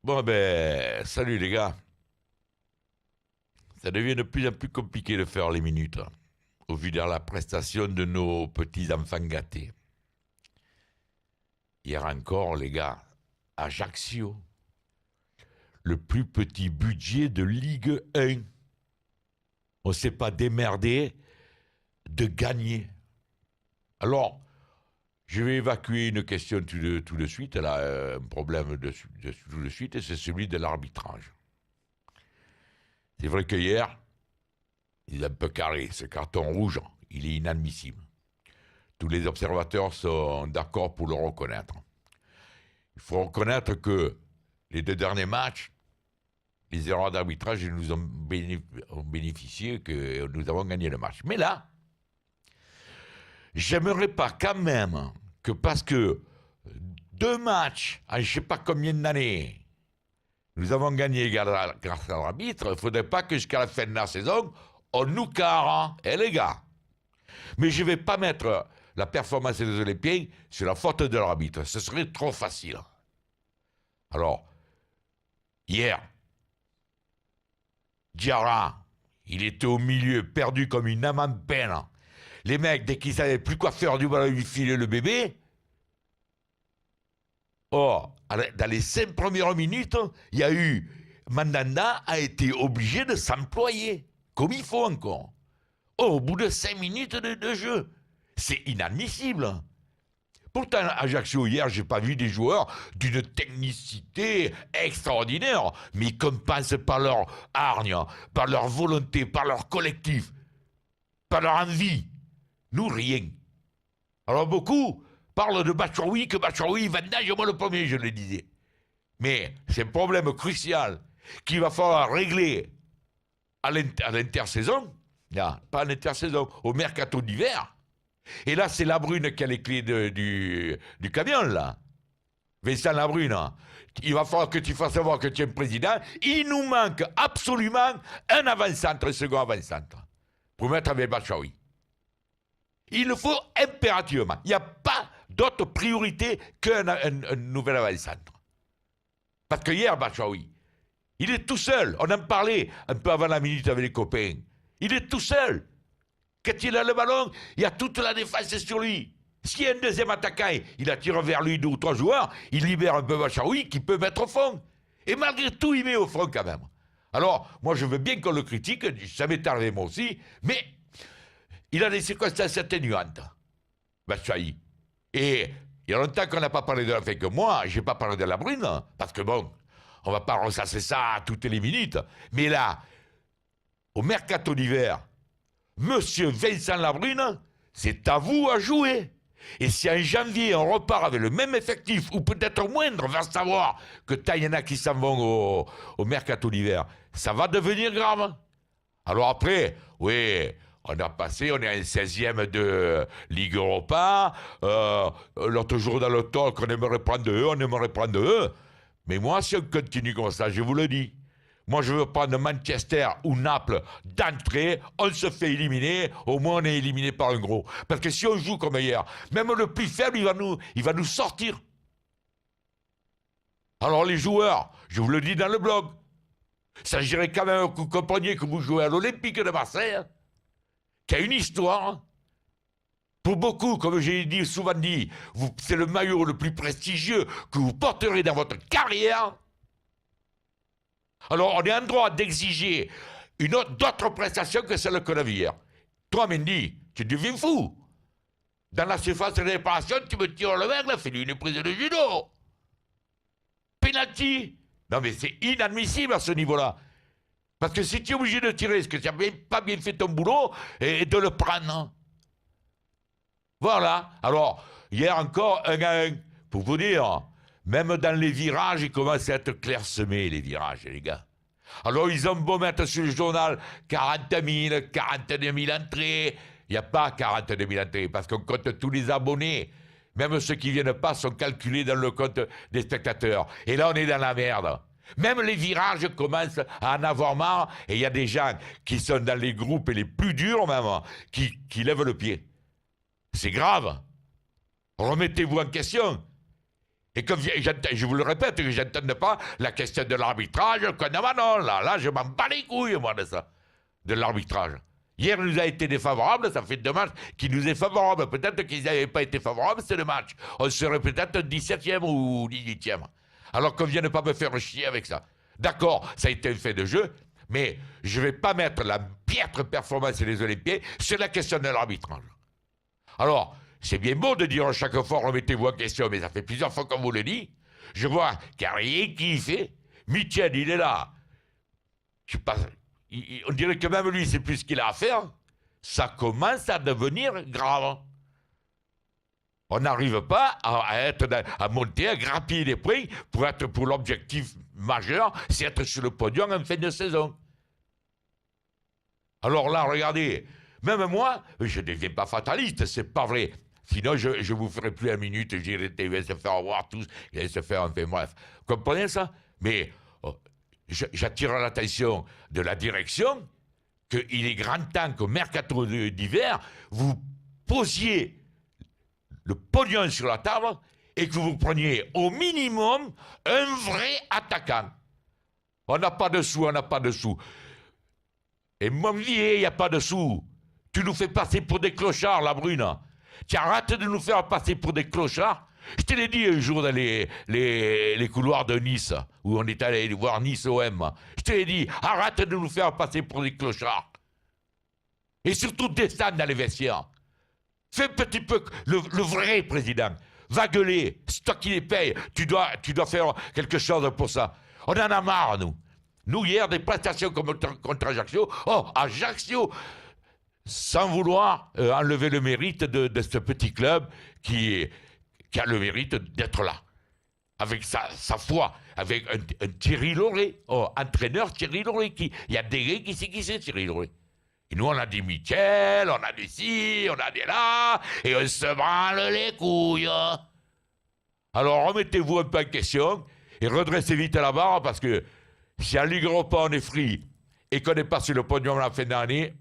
Bon, ben, salut les gars. Ça devient de plus en plus compliqué de faire les minutes, hein, au vu de la prestation de nos petits enfants gâtés. Hier encore, les gars, Ajaccio, le plus petit budget de Ligue 1. On ne s'est pas démerdé de gagner. Alors, je vais évacuer une question tout de suite. Elle a un problème tout de suite, et c'est celui de l'arbitrage. C'est vrai que hier, il est un peu carré. Ce carton rouge, il est inadmissible. Tous les observateurs sont d'accord pour le reconnaître. Il faut reconnaître que les deux derniers matchs, les erreurs d'arbitrage nous ont bénéficié, que nous avons gagné le match. Mais là, j'aimerais pas quand même que parce que deux matchs en je ne sais pas combien d'années, nous avons gagné grâce à l'arbitre, il ne faudrait pas que jusqu'à la fin de la saison, on nous carre, les gars. Mais je ne vais pas mettre la performance des Olympiens sur la faute de l'arbitre. Ce serait trop facile. Alors, hier, Diarra, il était au milieu, perdu comme une âme en peine. Les mecs, dès qu'ils ne savaient plus quoi faire du ballon, ils lui filaient le bébé. Or, dans les 5 premières minutes, il y a eu... Mandanda a été obligé de s'employer, comme il faut encore. Or, au bout de 5 minutes de jeu, c'est inadmissible. Pourtant, à Ajaccio, hier, je n'ai pas vu des joueurs d'une technicité extraordinaire, mais ils compensent par leur hargne, par leur volonté, par leur collectif, par leur envie. Nous, rien. Alors, beaucoup parlent de Bachoui, que Bachoui vendage, moi le premier, je le disais. Mais c'est un problème crucial qu'il va falloir régler à l'intersaison, pas à l'intersaison, au mercato d'hiver. Et là, c'est Labrune qui a les clés du camion, là. Vincent Labrune, il va falloir que tu fasses savoir que tu es un président. Il nous manque absolument un avant-centre, un second avant-centre, pour mettre avec Bachoui. Il le faut impérativement. Il n'y a pas d'autre priorité qu'un nouvel avant-centre. Parce que hier, Bachoui, il est tout seul. On en parlait un peu avant la minute avec les copains. Il est tout seul. Quand il a le ballon, il y a toute la défense sur lui. S'il y a un deuxième attaquant, il attire vers lui 2 ou 3 joueurs, il libère un peu Bachoui qui peut mettre au fond. Et malgré tout, il met au fond quand même. Alors, moi je veux bien qu'on le critique, ça m'est arrivé moi aussi, mais il a des circonstances atténuantes, Bachoui. Et il y a longtemps qu'on n'a pas parlé de la fin que moi, je n'ai pas parlé de la brune, parce que bon, on ne va pas ressasser ça à toutes les minutes. Mais là, au mercato d'hiver, Monsieur Vincent Labrune, c'est à vous à jouer. Et si en janvier, on repart avec le même effectif, ou peut-être moindre, on va savoir que il y en a qui s'en vont au mercato d'hiver, ça va devenir grave. Alors après, oui, on a passé, on est en 16e de Ligue Europa, l'autre jour dans le talk, on aimerait prendre de eux, on aimerait prendre de eux. Mais moi, si on continue comme ça, je vous le dis, moi, je veux prendre Manchester ou Naples d'entrée, on se fait éliminer, au moins on est éliminé par un gros. Parce que si on joue comme hier, même le plus faible, il va nous sortir. Alors les joueurs, je vous le dis dans le blog, s'agirait quand même que vous compreniez que vous jouez à l'Olympique de Marseille, qui a une histoire. Pour beaucoup, comme j'ai souvent dit, c'est le maillot le plus prestigieux que vous porterez dans votre carrière. Alors, on est en droit d'exiger d'autres prestations que celles qu'on a vues hier. Toi, Mendy, tu deviens fou. Dans la surface de réparation, tu me tires le verre, là, fais-lui une prise de judo. Penalty. Non, mais c'est inadmissible à ce niveau-là. Parce que si tu es obligé de tirer, est-ce que tu n'as pas bien fait ton boulot et de le prendre? Voilà. Alors, hier encore, 1-1. Pour vous dire, même dans les virages, ils commencent à être clairsemés, les virages, les gars. Alors, ils ont beau mettre sur le journal 40 000, 42 000 entrées. Il n'y a pas 42 000 entrées, parce qu'on compte tous les abonnés. Même ceux qui ne viennent pas sont calculés dans le compte des spectateurs. Et là, on est dans la merde. Même les virages commencent à en avoir marre. Et il y a des gens qui sont dans les groupes les plus durs, même, qui lèvent le pied. C'est grave. Remettez-vous en question. Et comme je vous le répète, que je n'entende pas la question de l'arbitrage, non, là, je m'en bats les couilles, moi, de ça, de l'arbitrage. Hier, il nous a été défavorable, ça fait 2 matchs qu'il nous est favorable. Peut-être qu'ils n'avaient pas été favorables, c'est le match. On serait peut-être 17e ou 18e. Alors qu'on ne vienne pas me faire chier avec ça. D'accord, ça a été un fait de jeu, mais je ne vais pas mettre la piètre performance des Olympiens sur la question de l'arbitrage. Alors, c'est bien beau de dire chaque fois remettez-vous en question, mais ça fait plusieurs fois qu'on vous le dit. Je vois qu'il n'y a rien qui fait. Michel, il est là. Je passe, on dirait que même lui, c'est plus ce qu'il a à faire. Ça commence à devenir grave. On n'arrive pas à monter, à grappiller les points pour l'objectif majeur, c'est être sur le podium en fin de saison. Alors là, regardez, même moi, je ne deviens pas fataliste, c'est pas vrai. Sinon, je ne vous ferai plus 1 minute, j'irai se faire voir tous, et se faire, enfin bref. Vous comprenez ça? Mais j'attire l'attention de la direction qu'il est grand temps qu'au mercato d'hiver, vous posiez le pognon sur la table et que vous preniez au minimum un vrai attaquant. On n'a pas de sous, on n'a pas de sous. Et mon vieil, il n'y a pas de sous. Tu nous fais passer pour des clochards, la Brune. Tu arrêtes de nous faire passer pour des clochards. Je te l'ai dit un jour dans les couloirs de Nice, où on est allé voir Nice OM. Je te l'ai dit, arrête de nous faire passer pour des clochards. Et surtout, descends dans les vestiaires. Fais un petit peu le vrai président. Va gueuler, c'est toi qui les paye. Tu dois faire quelque chose pour ça. On en a marre, nous. Nous, hier, des prestations contre Ajaccio. Oh, Ajaccio, sans vouloir enlever le mérite de ce petit club qui a le mérite d'être là. Avec sa foi, avec un Thierry Lauré, entraîneur Thierry Lauré. Il y a des gars qui sait qui c'est Thierry Lauré. Et nous, on a dit Michel, on a dit ci, on a dit là, et on se branle les couilles. Alors, remettez-vous un peu en question et redressez vite la barre parce que si en Ligue Europa on est free et qu'on n'est pas sur le podium à la fin d'année,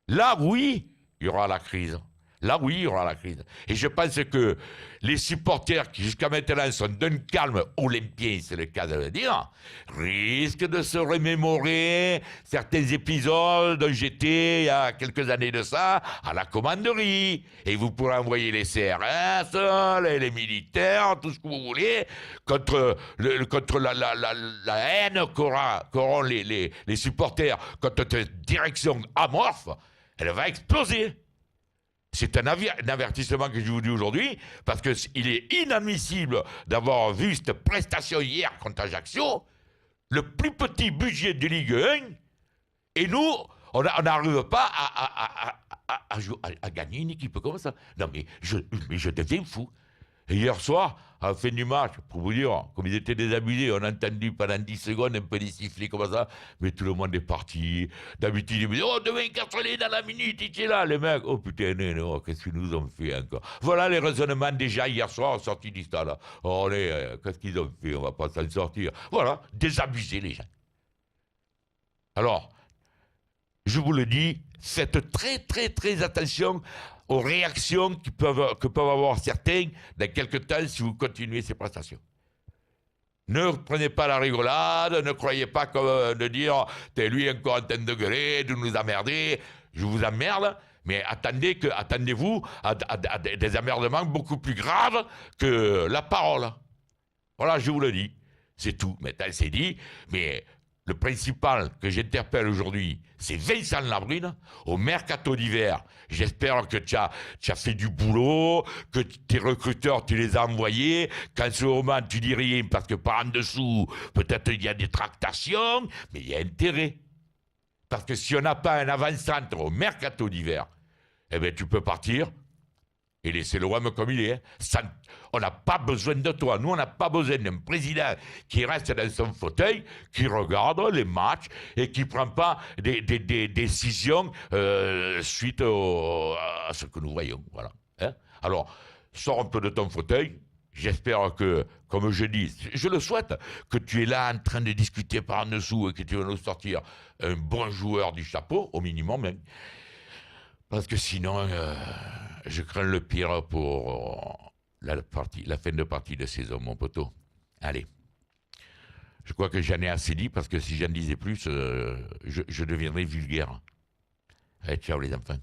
là, oui, il y aura la crise. Là, oui, il y aura la crise. Et je pense que les supporters qui, jusqu'à maintenant, sont d'un calme olympien, c'est le cas de le dire, risquent de se remémorer certains épisodes dont j'étais, il y a quelques années de ça, à la commanderie. Et vous pourrez envoyer les CRS, les militaires, tout ce que vous voulez, contre la haine qu'auront les supporters contre cette direction amorphe. Elle va exploser. C'est un avertissement que je vous dis aujourd'hui, parce qu'il est inadmissible d'avoir vu cette prestation hier contre Ajaccio, le plus petit budget de Ligue 1, et nous, on n'arrive pas à gagner une équipe comme ça. Non, mais je deviens fou. Et hier soir, à la fin du match, pour vous dire, comme ils étaient désabusés, on a entendu pendant 10 secondes un peu les sifflets comme ça, mais tout le monde est parti. D'habitude, ils me disent, oh, demain, Castrelé, dans la minute, il est là, les mecs. Oh putain, non, qu'est-ce qu'ils nous ont fait encore? Voilà les raisonnements déjà hier soir sortis du stade. Oh, qu'est-ce qu'ils ont fait? On va pas s'en sortir. Voilà, désabusés les gens. Alors, je vous le dis, faites très, très, très attention aux réactions que peuvent avoir certains dans quelques temps si vous continuez ces prestations. Ne prenez pas la rigolade, ne croyez pas de dire t'es lui encore en train de gueuler, de nous emmerder. Je vous emmerde, mais attendez-vous à des emmerdements beaucoup plus graves que la parole. Voilà, je vous le dis. C'est tout. Maintenant, c'est dit, mais le principal que j'interpelle aujourd'hui, c'est Vincent Labrune, au mercato d'hiver. J'espère que tu as fait du boulot, que tes recruteurs, tu les as envoyés, qu'en ce moment, tu dis rien, parce que par en dessous, peut-être il y a des tractations, mais il y a intérêt. Parce que si on n'a pas un avant-centre au mercato d'hiver, eh bien, tu peux partir et laisser le WAM comme il est. On n'a pas besoin de toi. Nous, on n'a pas besoin d'un président qui reste dans son fauteuil, qui regarde les matchs et qui ne prend pas des décisions suite à ce que nous voyons. Voilà. Hein? Alors, sors un peu de ton fauteuil. J'espère que, comme je dis, je le souhaite, que tu es là en train de discuter par en dessous et que tu vas nous sortir un bon joueur du chapeau, au minimum même. Parce que sinon, je crains le pire pour la fin de partie de saison, mon poteau. Allez. Je crois que j'en ai assez dit parce que si j'en disais plus, je deviendrais vulgaire. Allez, ciao les enfants.